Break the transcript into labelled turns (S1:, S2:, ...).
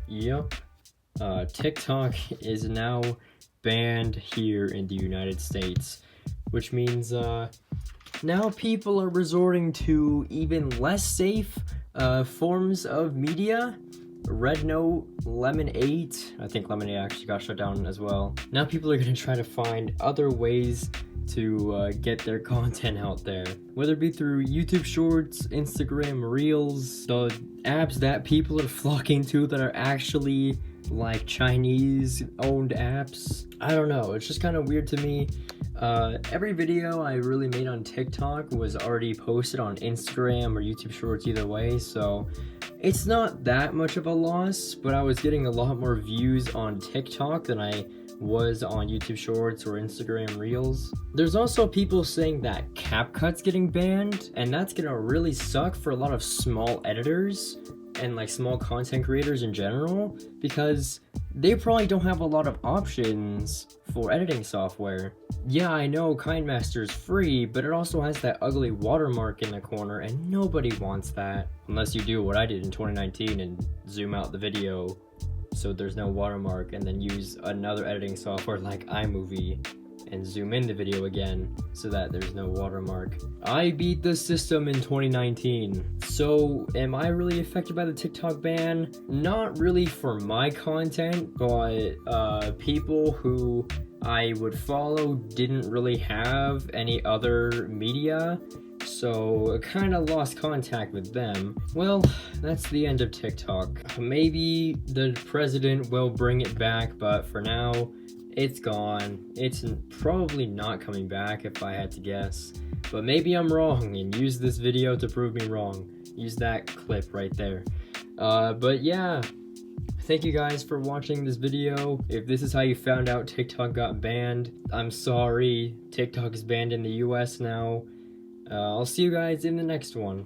S1: Yep. TikTok is now banned here in the United States, which means now people are resorting to even less safe forms of media. Red Note, Lemon 8, I think Lemon 8 actually got shut down as well. Now people are going to try to find other ways to get their content out there, whether it be through YouTube Shorts, Instagram Reels, the apps that people are flocking to that are actually like Chinese owned apps. I don't know, it's just kind of weird to me. Every video I really made on TikTok was already posted on Instagram or YouTube Shorts either way, so it's not that much of a loss, but I was getting a lot more views on TikTok than I was on YouTube Shorts or Instagram Reels. There's also people saying that CapCut's getting banned, and that's gonna really suck for a lot of small editors and like small content creators in general, because they probably don't have a lot of options for editing software. Yeah, I know KineMaster's free, but it also has that ugly watermark in the corner, and nobody wants that. Unless you do what I did in 2019 and zoom out the video so there's no watermark, and then use another editing software like iMovie and zoom in the video again so that there's no watermark. I beat the system in 2019. So am I really affected by the TikTok ban? Not really for my content, but people who I would follow didn't really have any other media, so I kind of lost contact with them. Well, that's the end of TikTok. Maybe the president will bring it back, but for now, it's gone. It's probably not coming back if I had to guess. But maybe I'm wrong, and use this video to prove me wrong. Use that clip right there. But yeah, thank you guys for watching this video. If this is how you found out TikTok got banned, I'm sorry. TikTok is banned in the US now. I'll see you guys in the next one.